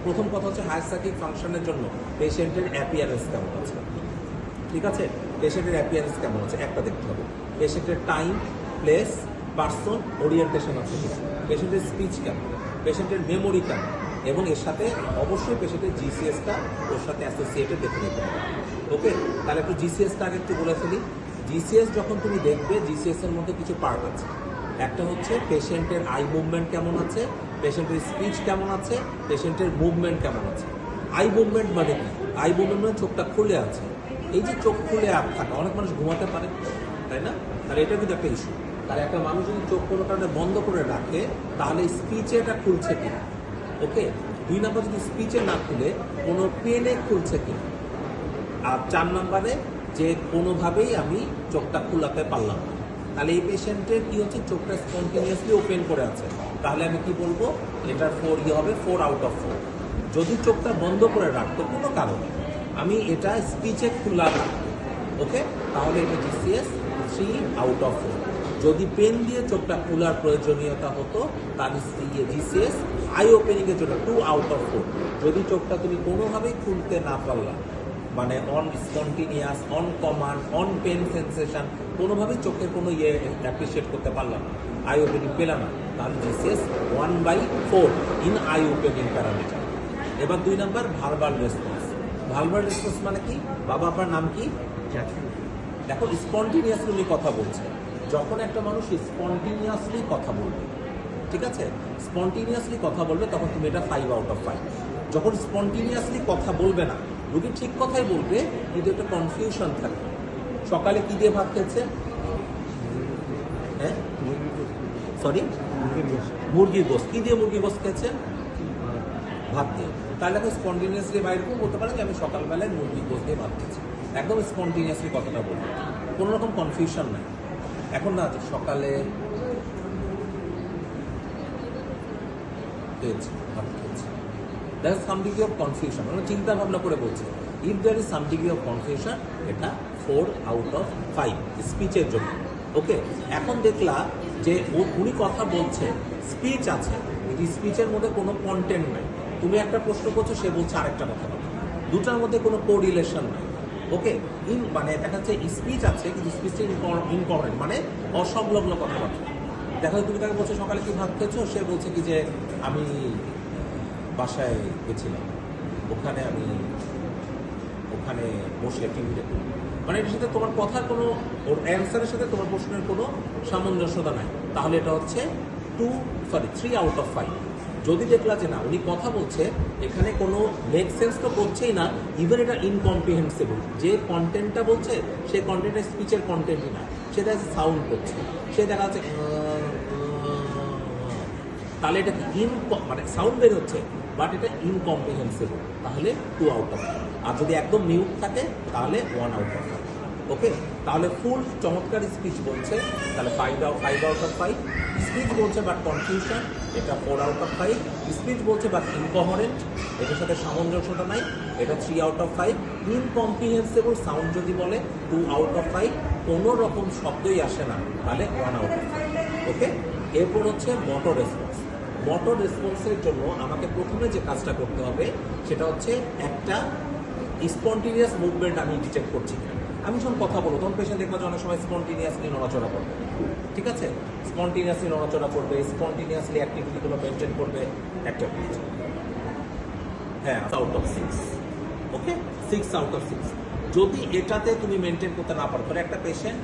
প্রথম কথা হচ্ছে হায়ার সাইকিক ফাংশনের জন্য পেশেন্টের অ্যাপিয়ারেন্স কেমন আছে, ঠিক আছে? পেশেন্টের অ্যাপিয়ারেন্স কেমন আছে একটা দেখতে হবে। পেশেন্টের টাইম, প্লেস, পার্সন, ওরিয়েন্টেশন আছে কিনা, পেশেন্টের স্পিচ কেমন, পেশেন্টের মেমোরি কেমন, এবং এর সাথে অবশ্যই পেশেন্টের জিসিএসটা ওর সাথে অ্যাসোসিয়েটেড দেখে নিতে হবে। ওকে, তাহলে একটু জিসিএসটা আগে একটু বলে ফেলি। জিসিএস যখন তুমি দেখবে, জিসিএস এর মধ্যে কিছু পার্ট আছে। একটা হচ্ছে পেশেন্টের আই মুভমেন্ট কেমন আছে, পেশেন্টের স্পিচ কেমন আছে, পেশেন্টের মুভমেন্ট কেমন আছে। আই মুভমেন্ট মানে কি? আই মুভমেন্ট মানে চোখটা খুলে আছে। এই যে চোখ খুলে থাকা, অনেক মানুষ ঘুমাতে পারে, তাই না? তাহলে এটা কিন্তু একটা ইস্যু। তাহলে একটা মানুষ যদি চোখ কোনো কারণে বন্ধ করে রাখে, তাহলে স্পিচে এটা খুলছে কিনা। ওকে, 2 নম্বর যদি স্পিচে না খুলে কোনো পেনে খুলছে কিনা। আর 4 নম্বরে যে কোনোভাবেই আমি চোখটা খোলাতে পারলাম না, তাহলে এই পেশেন্টের কি হচ্ছে, চোখটা স্পন্টেনিয়াসলি ওপেন করে আছে। তাহলে আমি কি বলবো, এটার 4 হবে 4 আউট অফ 4। যদি চোখটা বন্ধ করে রাখতো কোনো কারণে, আমি এটা স্পিচে খোলা রাখবো, ওকে, তাহলে এটা জিসিএস 3 আউট অফ 4। যদি পেন দিয়ে চোখটা খোলার প্রয়োজনীয়তা হতো, তাহলে জিসিএস আই ওপেনিংয়ের জন্য 2 আউট অফ 4। যদি চোখটা তুমি কোনোভাবেই খুলতে না পারলা, মানে on spontaneous, on command, on pain sensation, কোনোভাবেই চোখের কোনো অ্যাপ্রিসিয়েট করতে পারলাম না, আই ওপেনিং পেলাম না, তাহলে GCS 1/4 in I opening parameter. এবার 2 নম্বর ভার্বাল রেসপন্স। ভার্বাল রেসপন্স মানে কি? বাবা আপনার নাম কি? দেখো, স্পন্টিনিয়াসলি কথা বলছে। যখন একটা মানুষ স্পন্টিনিয়াসলি কথা বলবে, ঠিক আছে, স্পন্টিনিয়াসলি কথা বলবে, তখন তুমি এটা 5 আউট অফ 5। যখন স্পন্টিনিয়াসলি কথা বলবে না, রুগী ঠিক কথাই বলবে কিন্তু একটা কনফিউশন থাকবে। সকালে কি দিয়ে ভাত খেয়েছে? হ্যাঁ, সরি, মুরগির গোস্ত। কি দিয়ে মুরগির গোস্ত খেয়েছেন? ভাত দিয়ে। তাহলে এখন স্পন্টিনিয়াসলি বাইরে বলতে পারে যে আমি সকালবেলায় মুরগির গোস্ত দিয়ে ভাত খেয়েছি। একদম স্পন্টিনিয়াসলি কথাটা বলবো, কোনো রকম কনফিউশন নাই। এখন না যে সকালে খেয়েছি, ভাত খেয়েছি, that is some degree of confusion, মানে চিন্তা ভাবনা করে বলছে। If there is some degree of confusion, এটা 4 আউট অফ 5 স্পিচের জন্য। ওকে, এখন দেখলা যে উনি কথা বলছে, স্পিচ আছে, কিন্তু স্পিচের মধ্যে কোনো কন্টেন্ট নাই। তুমি একটা প্রশ্ন করছো, সে বলছে আরেকটা কথা বলছে, দুটার মধ্যে কোনো কোরিলেশন নাই। ওকে, মানে দেখা যাচ্ছে স্পিচ আছে কিন্তু স্পিচটা ইনকরেক্ট, মানে অসংলগ্ন কথাবার্তা। দেখা যায় তুমি তাকে বলছো সকালে কি ভাত খেয়েছো, সে বলছে কি যে আমি বাসায় গেছিলাম, ওখানে বসে টিভি দেখি। মানে এটার সাথে তোমার কথার কোনো, ওর অ্যান্সারের সাথে তোমার প্রশ্নের কোনো সামঞ্জস্যতা নাই। তাহলে এটা হচ্ছে 3 আউট অফ 5। যদি দেখলা যে না, উনি কথা বলছে, এখানে কোনো মেক সেন্স তো করছেই না, ইভেন এটা ইনকম্প্রিহেন্সিবল, যে কন্টেন্টটা বলছে সেই কন্টেন্টের স্পিচের কন্টেন্টই না, সেটা সাউন্ড করছে, সে দেখা যাচ্ছে তাহলে এটা কি মানে সাউন্ড বের হচ্ছে, বাট এটা ইনকম্প্রিহেন্সিবল, তাহলে 2 আউট অফ 5। আর যদি একদম মিউট থাকে তাহলে 1 আউট অফ 5। ওকে, তাহলে ফুল চমৎকার স্পিচ বলছে, তাহলে 5 আউট অফ 5। স্পিচ বলছে বাট কনফিউশন, এটা 4 আউট অফ 5। স্পিচ বলছে বাট ইনকহারেন্ট, এটার সাথে সামঞ্জস্যতা নাই, এটা 3 আউট অফ 5। ইনকম্প্রিহেন্সিবল সাউন্ড যদি বলে 2 আউট অফ 5। কোনো রকম শব্দই আসে না, তাহলে 1 আউট অফ 5। ওকে, এরপর হচ্ছে মোটর রেসপন্স। মোটর রেসপন্সের জন্য আমাকে প্রথমে যে কাজটা করতে হবে সেটা হচ্ছে একটা স্পন্টিনিয়াস মুভমেন্ট আমি ডিটেক্ট করছি। আমি যখন কথা বলবো তখন পেশেন্ট দেখবো যে অনেক সময় স্পন্টিনিয়াসলি নড়াচড়া করবে, ঠিক আছে, স্পন্টিনিয়াসলি নড়াচড়া করবে, স্পন্টিনিয়াসলি অ্যাক্টিভিটিগুলো মেনটেন করবে, একটা হ্যাঁ out of 6। Okay, 6 out of 6। যদি এটাতে তুমি মেনটেন করতে না পারো, তাহলে একটা পেশেন্ট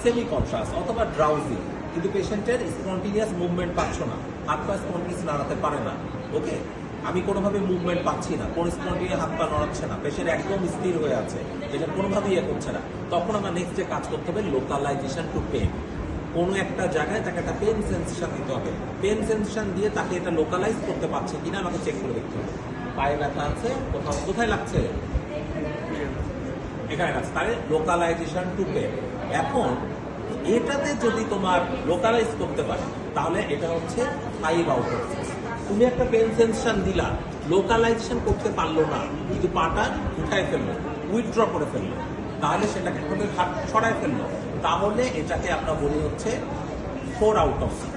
সেমি কনশাস অথবা ড্রাউজি, কিন্তু পেশেন্টের স্পন্টিনিয়াস মুভমেন্ট পাচ্ছ না, হাত পা স্পন্টিনিয়াস নাড়াতে পারে না। ওকে, আমি কোনোভাবে মুভমেন্ট পাচ্ছি না, কোন স্পন্টিনিয়াস হাত পা নড়াচ্ছে না, পেশেন্ট একদম স্থির হয়ে আছে, এটা কোনোভাবেই ইয়ে করছে না, তখন আমরা নেক্সট যে কাজ করতে হবে লোকালাইজেশন টু পেন। কোনো একটা জায়গায় তাকে একটা পেন সেন্সেশন দিতে হবে। পেন সেন্সেশন দিয়ে তাকে এটা লোকালাইজ করতে পারছে কিনা আমাকে চেক করে দেখতে হবে। পায়ে ব্যথা আছে, কোথায় লাগছে, এখানে লাগছে, তাহলে লোকালাইজেশন টু পেন। এখন এটাতে যদি তোমার লোকালাইজ করতে পারে, তাহলে এটা হচ্ছে 5 আউট অফ 6। তুমি একটা পেন সেন্সেশন দিলা, লোকালাইজেশন করতে পারলো না, কিন্তু পাটা উঠায় ফেললো, উইথড্র করে ফেললো, তাহলে সেটাকে হাত ছড়ায় ফেললো, তাহলে এটাকে আমরা বলি হচ্ছে 4 আউট অফ 6।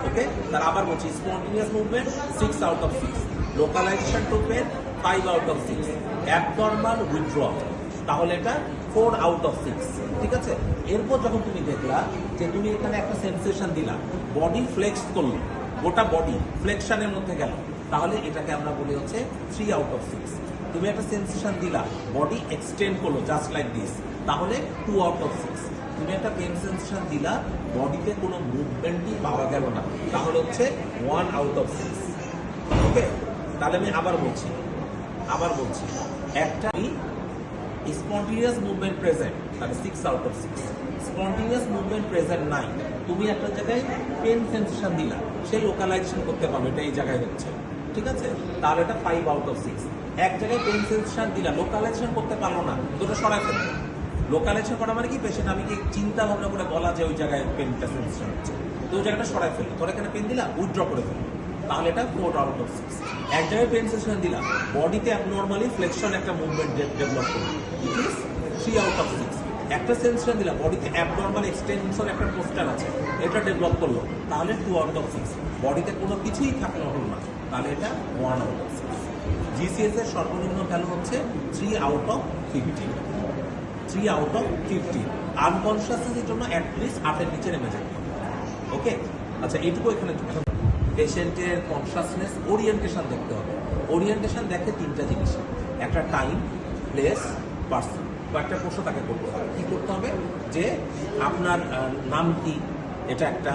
ওকে, তার আবার বলছি spontaneous movement 6 out of 6। Localisation to pain 5 out of 6, abnormal withdrawal তাহলে এটা 4 আউট অফ 6, ঠিক আছে। এরপর যখন তুমি দেখলা যে তুমি এখানে একটা সেন্সেশন দিলা, বডি ফ্লেক্স করলো, গোটা বডি ফ্লেকশনের মধ্যে গেল, তাহলে এটাকে আমরা বলি হচ্ছে 3 আউট অফ 6। তুমি একটা সেন্সেশন দিলা, বডি এক্সটেন্ড করলো জাস্ট লাইক দিস, তাহলে 2 আউট অফ 6। তুমি একটা পেন সেন্সেশন দিলা, বডিতে কোনো মুভমেন্টই পাওয়া গেল না, তাহলে হচ্ছে 1 আউট অফ 6। ওকে, তাহলে আমি আবার বলছি একটা স্পন্টিনিয়াস মুভমেন্ট প্রেজেন্ট, তাহলে 6 out of 6। Spontaneous movement present নাই, তুমি একটা জায়গায় পেন সেন্সেশন দিলা, সে লোকালাইজেশন করতে পারবে, এটা এই জায়গায় হচ্ছে, ঠিক আছে, তাহলে এটা 5 আউট অফ 6। এক জায়গায় পেন সেন্সেশন দিলা, লোকালাইজেশন করতে পারলো না, দুটো সরাই ফেলবে। লোকালাইজেশন করা মানে কি, পেশেন্ট আমি কি চিন্তা ভাবনা করে বলা যে ওই জায়গায় পেনটা সেন্সেশন হচ্ছে, তো ওই জায়গাটা সরাই ফেললো, তোর এখানে পেন দিলা, উইথড্র করে ফেললো, তাহলে এটা 4 আউট অফ 6। এক জায়গায় পেন সেন্সেশন দিলা, বডিতে অ্যাবনর্মালি ফ্লেকশন একটা মুভমেন্ট ডেভেলপ করলো, ইট ইজ 3 আউট অফ 6। একটা সেন্সেশন দিলা, বডিতে অ্যাবনর্মাল এক্সটেনশন একটা পোস্টার আছে, এটা ডেভেলপ করলো, তাহলে 2 আউট অফ 6। বডিতে কোনো কিছুই থাকলো না, তাহলে এটা 1 আউট অফ 6। জিসিএস এর সর্বনিম্ন ভ্যালু হচ্ছে 3 আউট অফ 50, 3 আউট অফ 50। আনকনসিয়াসনেসের জন্য অ্যাটলিস্ট 8-এর নিচে নেমে যাবে। ওকে, আচ্ছা এইটুকু এখানে পেশেন্টের কনসিয়াসনেস ওরিয়েন্টেশন দেখতে হবে। ওরিয়েন্টেশন দেখে 3টা জিনিস, একটা টাইম, প্লেস, পার্সন। কয়েকটা প্রশ্ন তাকে করতে হবে, কী করতে হবে, যে আপনার নাম কি, এটা একটা,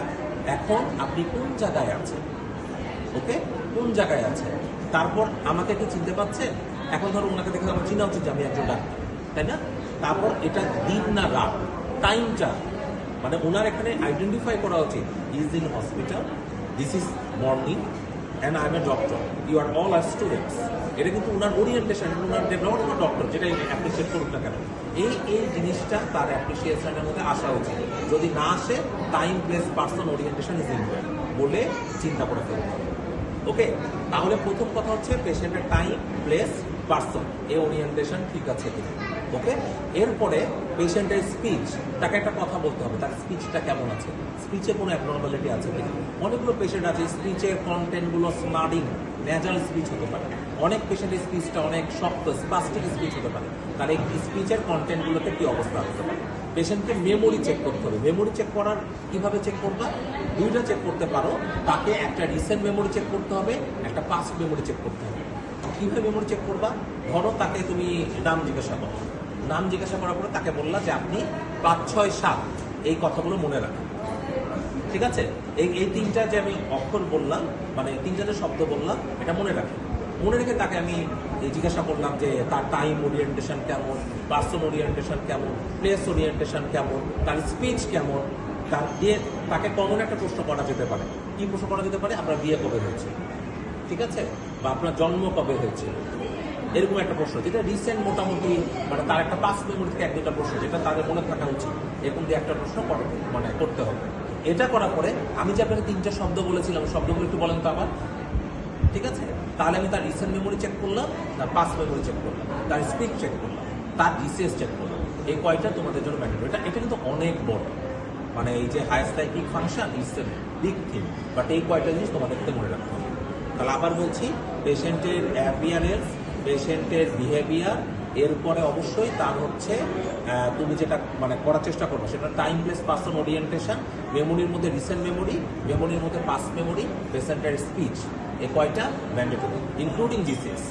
এখন আপনি কোন জায়গায় আছেন, ওকে, কোন জায়গায় আছেন, তারপর আমাকে কি চিনতে পারছে, এখন ধরো ওনাকে দেখে আমার চিনা উচিত যে আমি একজন ডাক্তার, তাই না। তারপর এটা দিন না রাত, টাইমটা মানে ওনার এখানে আইডেন্টিফাই করা উচিত, is in hospital, this is morning and I am a doctor, you are all are students. এটা কিন্তু ওনার ওরিয়েন্টেশন, ওনার ডেভেলপমেন্ট ডক্টর, যেটা অ্যাপ্রিসিয়েট করুক না কেন, এই জিনিসটা তার অ্যাপ্রিসিয়েশনের মধ্যে আসা উচিত। যদি না আসে, time, place, person, orientation is important বলে চিন্তা করে ফেলতে হবে। ওকে, তাহলে প্রথম কথা হচ্ছে পেশেন্টের টাইম, প্লেস, পার্সন, এই ওরিয়েন্টেশন ঠিক আছে কিনা। ওকে, এরপরে পেশেন্টের স্পিচ, তাকে একটা কথা বলতে হবে, তার স্পিচটা কেমন আছে, স্পিচে কোনো অ্যাবনর্মালিটি আছে কিনা। অনেকগুলো পেশেন্ট আছে স্পিচের কন্টেন্টগুলো স্নাডিং, ন্যাজাল স্পিচ হতে পারে। অনেক পেশেন্টের স্পিচটা অনেক শক্ত, স্পাস্টিক স্পিচ হতে পারে, তার এই স্পিচের কন্টেন্টগুলোতে কী অবস্থা হতে পারে। পেশেন্টকে মেমোরি চেক করতে হবে। মেমোরি চেক করার কীভাবে চেক করবা, দুইটা চেক করতে পারো। তাকে একটা রিসেন্ট মেমোরি চেক করতে হবে, একটা পাস্ট মেমোরি চেক করতে হবে। কীভাবে মেমোরি চেক করবা, ধরো তাকে তুমি নাম জিজ্ঞাসা করো, নাম জিজ্ঞাসা করার পরে তাকে বললা যে আপনি 5, 6, 7 এই কথাগুলো মনে রাখেন, ঠিক আছে। এই 3টা যে আমি অক্ষর বললাম, মানে 3টা যে শব্দ বললাম, এটা মনে রাখেন। মনে রেখে তাকে আমি জিজ্ঞাসা করলাম যে তার টাইম ওরিয়েন্টেশন কেমন, পার্সন ওরিয়েন্টেশন কেমন, প্লেস ওরিয়েন্টেশন কেমন, তার স্পিচ কেমন। তার দিয়ে তাকে কমন একটা প্রশ্ন করা যেতে পারে। কি প্রশ্ন করা যেতে পারে, আপনার বিয়ে কবে হয়েছে, ঠিক আছে, বা আপনার জন্ম কবে হয়েছে, এরকম একটা প্রশ্ন, যেটা রিসেন্ট মোটামুটি, মানে তার একটা পাস মেমোরি থেকে 1-2টা প্রশ্ন, যেটা তাদের মনে থাকা উচিত, এরকম দিয়ে একটা প্রশ্ন মানে করতে হবে। এটা করার পরে আমি যে আপনাকে 3টা শব্দ বলেছিলাম, শব্দগুলো একটু বলেন তো আবার, ঠিক আছে। তাহলে আমি তার রিসেন্ট মেমোরি চেক করলাম, তার পাস মেমোরি চেক করলাম, তার স্পিচ চেক করলাম, তার ডিসিএস চেক করলাম। এই কয়টা তোমাদের জন্য ম্যান্ডেটরি। এটা কিন্তু অনেক বড়, মানে এই যে higher psychic function is a big thing, but এই কয়টা জিনিস তোমাদেরকে মনে রাখতে হবে। তাহলে আবার বলছি, পেশেন্টের অ্যাপিয়ারেন্স, পেশেন্টের বিহেভিয়ার, এরপরে অবশ্যই তার হচ্ছে তুমি যেটা মানে করার চেষ্টা করবো সেটা টাইম, প্লেস, পার্সন, ওরিয়েন্টেশন, মেমোরির মধ্যে রিসেন্ট মেমোরি, মেমোরির মধ্যে পাস্ট মেমোরি, পেশেন্টের স্পিচ, এই কয়টা ম্যান্ডেটরি, ইনক্লুডিং জিসিএস।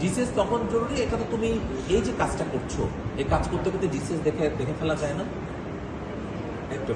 জিসিএস তখন জরুরি, এটা তো তুমি এই যে কাজটা করছো, এই কাজ করতে করতে জিসিএস দেখে ফেলা যায় না একটু।